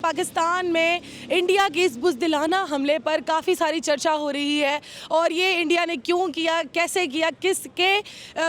पाकिस्तान में इंडिया के इस बुज़दिलाना हमले पर काफ़ी सारी चर्चा हो रही है और ये इंडिया ने क्यों किया, कैसे किया, किसके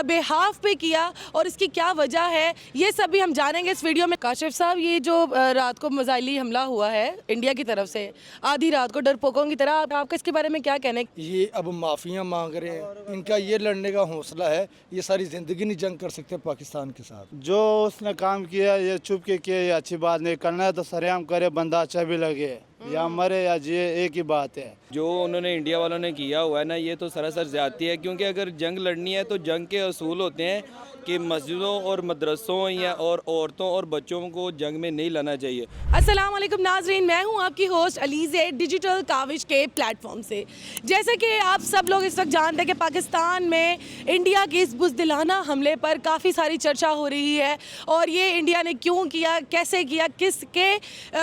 बेहाफ पे किया और इसकी क्या वजह है, ये सब भी हम जानेंगे इस वीडियो में। काशिफ साहब, ये जो रात को मिसाइली हमला हुआ है इंडिया की तरफ से आधी रात को डरपोकों की तरह, आपका इसके बारे में क्या कहना है? ये अब माफ़ियाँ मांग रहे हैं, इनका ये लड़ने का हौसला है, ये सारी ज़िंदगी नहीं जंग कर सकते पाकिस्तान के साथ। जो उसने काम किया ये चुप के किया, ये अच्छी बात नहीं। करना है तो सरेआम करे, बंदा अच्छा भी लगे, या मरे या जिए, एक ही बात है। जो उन्होंने इंडिया वालों ने किया हुआ है ना, ये तो सरासर ज़्यादती है। क्योंकि अगर जंग लड़नी है तो जंग के असूल होते हैं कि मस्जिदों और मदरसों या और औरतों और बच्चों को जंग में नहीं लाना चाहिए। अस्सलाम वालेकुम नाजरीन, मैं हूं आपकी होस्ट अलीज़े डिजिटल काविश के प्लेटफॉर्म से। जैसे कि आप सब लोग इस वक्त जानते हैं कि पाकिस्तान में इंडिया के इस बुज़दिलाना हमले पर काफ़ी सारी चर्चा हो रही है और ये इंडिया ने क्यों किया, कैसे किया, किसके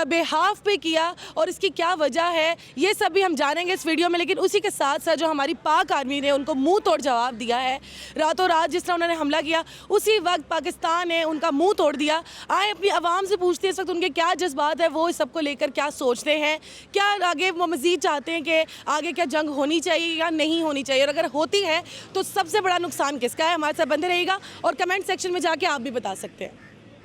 बेहाफ पे किया और इसकी क्या वजह है, ये सब भी हम जानेंगे इस वीडियो में। लेकिन उसी के साथ साथ जो हमारी पाक आर्मी ने उनको मुंह तोड़ जवाब दिया है, रातों रात जिस तरह उन्होंने हमला किया उसी वक्त पाकिस्तान ने उनका मुंह तोड़ दिया। आए अपनी आवाम से पूछते हैं इस वक्त उनके क्या जज्बात है, वो इस सब को लेकर क्या सोचते हैं, क्या आगे वो मज़ीद चाहते हैं कि आगे क्या जंग होनी चाहिए या नहीं होनी चाहिए, और अगर होती है तो सबसे बड़ा नुकसान किसका है। हमारे साथ बंदे रहिएगा और कमेंट सेक्शन में जाके आप भी बता सकते हैं।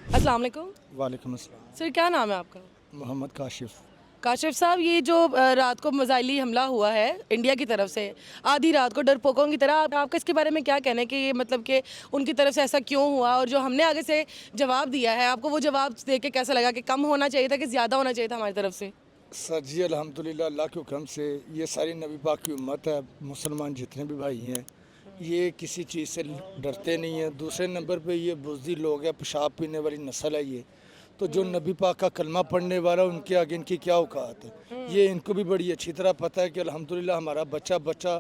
अस्सलाम वालेकुम। वालेकुम अस्सलाम। सर, क्या नाम है आपका? मोहम्मद काशिफ। काशिफ साहब, ये जो रात को मिसाइली हमला हुआ है इंडिया की तरफ से आधी रात को डरपोकों की तरह, आपका इसके बारे में क्या कहना है कि ये मतलब कि उनकी तरफ से ऐसा क्यों हुआ, और जो हमने आगे से जवाब दिया है आपको वो जवाब दे के कैसा लगा कि कम होना चाहिए था कि ज़्यादा होना चाहिए था हमारी तरफ से? सर जी, अल्हम्दुलिल्लाह, अल्लाह के हुक्म से ये सारी नबी पाक की उम्मत है, मुसलमान जितने भी भाई हैं ये किसी चीज़ से डरते नहीं हैं। दूसरे नंबर पे ये बुज़दिल लोग हैं, पेशाब पीने वाली नस्ल है ये। तो जो नबी पाक का कलमा पढ़ने वाला, उनके आगे इनकी क्या औकात है, ये इनको भी बड़ी अच्छी तरह पता है कि अल्हम्दुलिल्लाह हमारा बच्चा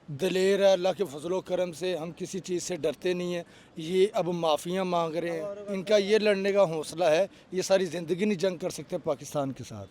दिलेर है। अल्लाह के फजलो करम से हम किसी चीज़ से डरते नहीं हैं। ये अब माफ़ियाँ मांग रहे हैं, इनका ये लड़ने का हौसला है, ये सारी ज़िंदगी नहीं जंग कर सकते पाकिस्तान के साथ।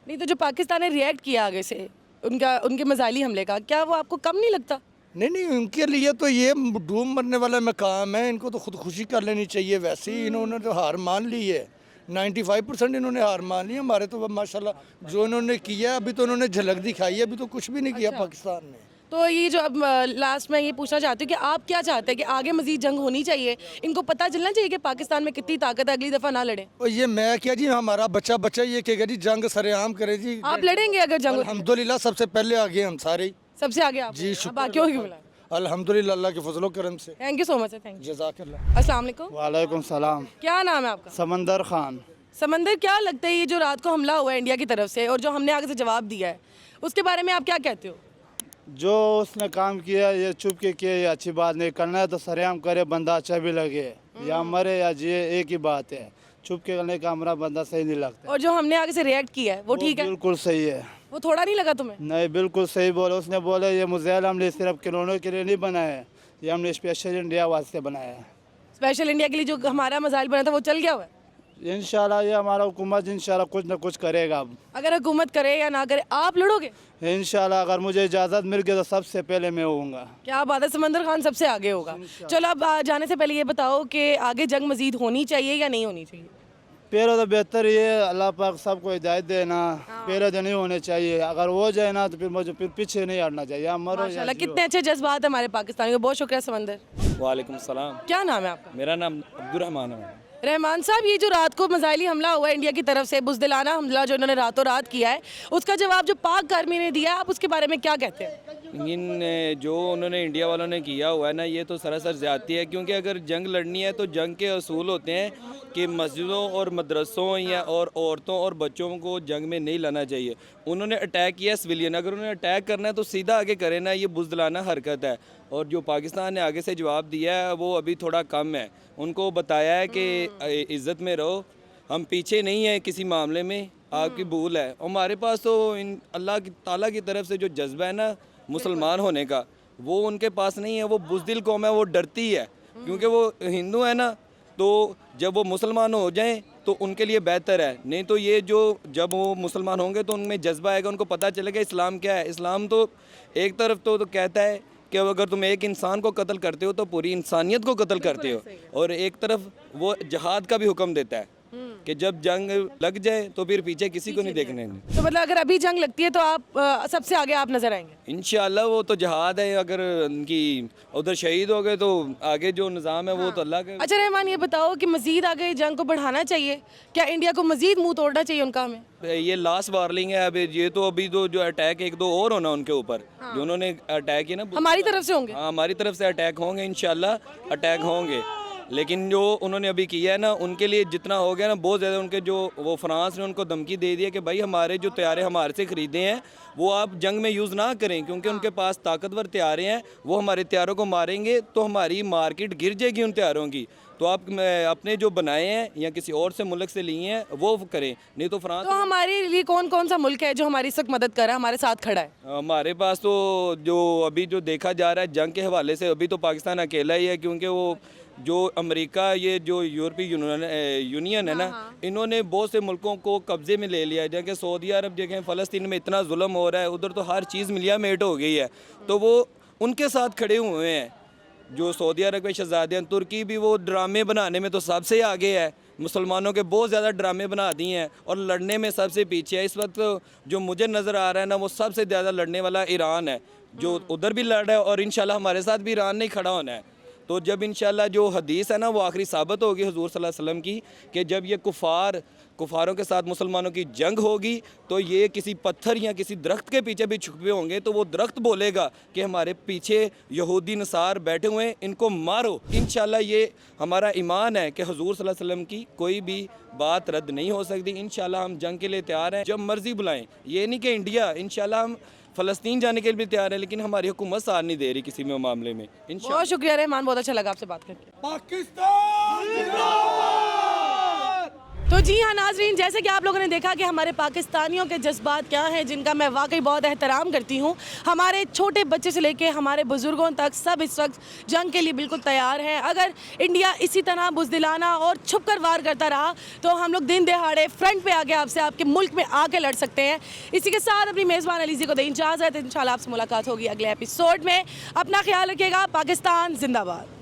नहीं तो जो पाकिस्तान ने रिएक्ट किया आगे से उनके मिसाइली हमले का, क्या वो आपको कम नहीं लगता? नहीं, उनके लिए तो ये डूब मरने वाला मकाम है, इनको तो खुदकुशी कर लेनी चाहिए। वैसे ही इन्होंने तो हार मान ली है, 95% इन्होंने हार मान ली। हमारे तो माशाल्लाह जो इन्होंने किया, अभी तो उन्होंने झलक दिखाई है, अभी तो कुछ भी नहीं किया पाकिस्तान ने। तो ये जो अब लास्ट में ये पूछना चाहती हूँ कि आप क्या चाहते हैं कि आगे मजीद जंग होनी चाहिए, इनको पता चलना चाहिए कि पाकिस्तान में कितनी ताकत है, अगली दफ़ा ना लड़े? और ये मैं क्या जी, हमारा बच्चा ये कहेगा जी जंग सरेआम करे जी। आप लड़ेंगे अगर जंग? अल्हम्दुलिल्लाह सबसे पहले आगे हम सारे ही। सबसे आगे आप जी, शुक्र बाकियों की बुला। अल्हम्दुलिल्लाह अल्लाह के फजलो करम से। Thank you so much, thank you. जज़ाकल्लाह। अस्सलाम वालेकुम। वालेकुम सलाम। क्या नाम है आपका? समंदर खान। समंदर, क्या लगता है ये जो रात को हमला हुआ है इंडिया की तरफ से और जो हमने आगे से जवाब दिया है उसके बारे में आप क्या कहते हो? जो उसने काम किया ये चुप के किया, ये अच्छी बात नहीं। करना है तो सरेआम करे, बंदा अच्छा भी लगे, या मरे या जिए, एक ही बात है। चुप के करने का हमारा बंदा सही नहीं लगता। और जो हमने आगे से रिएक्ट किया है वो ठीक है? बिल्कुल सही है। वो थोड़ा नहीं लगा तुम्हें? नहीं, बिल्कुल सही बोला। उसने बोले ये मिसाइल हमने सिर्फ खिलौनों के लिए नहीं बनाया है, ये हमने स्पेशल इंडिया वास्ते बनाया है। स्पेशल इंडिया के लिए जो हमारा मिसाइल बना था वो चल गया हुआ है? इंशाल्लाह ये हमारा हुकूमत इंशाल्लाह कुछ न कुछ करेगा। अब अगर हुकूमत करे या ना करे, आप लड़ोगे? इंशाल्लाह अगर मुझे इजाज़त मिल गई तो सबसे पहले मैं होऊंगा। क्या बात है, समंदर खान सबसे आगे होगा। चलो अब जाने से पहले ये बताओ कि आगे जंग मजीद होनी चाहिए या नहीं होनी चाहिए? पहले तो बेहतर ये अल्लाह पाक सबको हिदायत देना, पहले तो नहीं होने चाहिए। अगर हो जाए ना तो फिर मुझे फिर पीछे नहीं हटना चाहिए। या मरो या माशाल्लाह, जियो। कितने अच्छे जज्बात हमारे पाकिस्तानियों के। बहुत शुक्रिया समंदर। वालेकुम सलाम। क्या नाम है आपका? मेरा नाम अब्दुर्रहमान है। रहमान साहब, ये जो रात को मिसाइली हमला हुआ है इंडिया की तरफ से, बुज़दिलाना हमला जो इन्होंने रातों रात किया है, उसका जवाब जो पाक आर्मी ने दिया है, आप उसके बारे में क्या कहते हैं? लेकिन जो उन्होंने इंडिया वालों ने किया हुआ है ना, ये तो सरासर ज़्यादती है। क्योंकि अगर जंग लड़नी है तो जंग के असूल होते हैं कि मस्जिदों और मदरसों या और औरतों और बच्चों को जंग में नहीं लाना चाहिए। उन्होंने अटैक किया सिविलियन, अगर उन्होंने अटैक करना है तो सीधा आगे करें ना, ये बुज़दिलाना हरकत है। और जो पाकिस्तान ने आगे से जवाब दिया है वो अभी थोड़ा कम है। उनको बताया है कि इज़्ज़त में रहो, हम पीछे नहीं हैं किसी मामले में, आपकी भूल है। हमारे पास तो इन अल्लाह की ताला की तरफ से जो जज्बा है ना मुसलमान होने का, वो उनके पास नहीं है। वो बुज़दिल कौम है, वो डरती है क्योंकि वो हिंदू है ना, तो जब वो मुसलमान हो जाएं तो उनके लिए बेहतर है। नहीं तो ये जो जब वो मुसलमान होंगे तो उनमें जज्बा आएगा, उनको पता चलेगा इस्लाम क्या है। इस्लाम तो एक तरफ तो कहता है कि अगर तुम एक इंसान को कत्ल करते हो तो पूरी इंसानियत को कत्ल करते हो, और एक तरफ वो जहाद का भी हुक्म देता है। कि जब जंग लग जाए तो फिर पीछे किसी को नहीं देखने देंगे। तो मतलब अगर अभी जंग लगती है तो आप सबसे आगे आप नजर आएंगे? इंशाल्लाह वो तो जहाद है, अगर उनकी उधर शहीद हो गए तो आगे जो निज़ाम है वो तो अल्लाह का। अच्छा रहमान, ये बताओ कि मजीद आगे जंग को बढ़ाना चाहिए क्या? इंडिया को मजीद मुंह तोड़ना चाहिए उनका हमें? ये लास्ट वार्निंग है। अभी ये तो अभी तो जो अटैक एक दो और होना उनके ऊपर, जो उन्होंने अटैक किया ना, हमारी तरफ से होंगे? हाँ, हमारी तरफ से अटैक होंगे, इंशाल्लाह अटैक होंगे। लेकिन जो उन्होंने अभी किया है ना, उनके लिए जितना हो गया ना बहुत ज़्यादा। उनके जो वो फ्रांस ने उनको धमकी दे दी है कि भाई हमारे जो तैयारे हमारे से ख़रीदे हैं वो आप जंग में यूज़ ना करें, क्योंकि उनके पास ताकतवर तैयारे हैं, वो हमारे तैयारों को मारेंगे तो हमारी मार्केट गिर जाएगी उन तैयारों की। तो आप अपने जो बनाए हैं या किसी और से मुल्क से लिए हैं वो करें, नहीं तो फ्रांस। तो हमारे लिए कौन कौन सा मुल्क है जो हमारी इस वक्त मदद कर रहा है, हमारे साथ खड़ा है? हमारे पास तो जो अभी जो देखा जा रहा है जंग के हवाले से, अभी तो पाकिस्तान अकेला ही है, क्योंकि वो जो अमेरिका, ये जो यूरोपीय यूनियन है ना, इन्होंने बहुत से मुल्कों को कब्जे में ले लिया है। जैसे सऊदी अरब देखें, फ़लस्तीन में इतना जुल्म हो रहा है, उधर तो हर चीज़ मिलिया मेट हो गई है, तो वो उनके साथ खड़े हुए हैं। जो सऊदी अरब के शहज़ादे हैं, तुर्की भी वो ड्रामे बनाने में तो सबसे आगे है, मुसलमानों के बहुत ज़्यादा ड्रामे बना दिए हैं और लड़ने में सबसे पीछे है। इस वक्त जो मुझे नज़र आ रहा है ना, वो सबसे ज़्यादा लड़ने वाला ईरान है, जो उधर भी लड़ रहा है और इंशाल्लाह हमारे साथ भी ईरान ने खड़ा होना है। तो जब इंशाल्लाह जो हदीस है ना वो आखिरी साबित होगी हुजूर सल्लल्लाहु अलैहि वसल्लम की, कि जब ये कुफारों के साथ मुसलमानों की जंग होगी तो ये किसी पत्थर या किसी दरख्त के पीछे भी छुपे होंगे, तो वो दरख्त बोलेगा कि हमारे पीछे यहूदी नसार बैठे हुए हैं, इनको मारो। इंशाल्लाह ये हमारा ईमान है कि हुजूर सल्लल्लाहु अलैहि वसल्लम की कोई भी बात रद्द नहीं हो सकती। इंशाल्लाह हम जंग के लिए तैयार हैं, जब मर्जी बुलाएं। ये नहीं कि इंडिया, इंशाल्लाह हम फ़लस्तीन जाने के लिए भी तैयार है, लेकिन हमारी हुकूमत साथ नहीं दे रही किसी में मामले में। बहुत शुक्रिया रहमान, बहुत अच्छा लगा आपसे बात करके। तो जी हाँ नाजरीन, जैसे कि आप लोगों ने देखा कि हमारे पाकिस्तानियों के जज्बात क्या हैं, जिनका मैं वाकई बहुत एहतराम करती हूँ। हमारे छोटे बच्चे से लेके हमारे बुज़ुर्गों तक सब इस वक्त जंग के लिए बिल्कुल तैयार हैं। अगर इंडिया इसी तरह बुज़दिलाना और छुप कर वार करता रहा तो हम लोग दिन दहाड़े फ्रंट पे आके आपसे आपके मुल्क में आके लड़ सकते हैं। इसी के साथ अपनी मेज़बान अलीज़ी को दें इजाज़त। इंशाल्लाह आपसे मुलाकात होगी अगले एपिसोड में। अपना ख्याल रखिएगा। पाकिस्तान जिंदाबाद।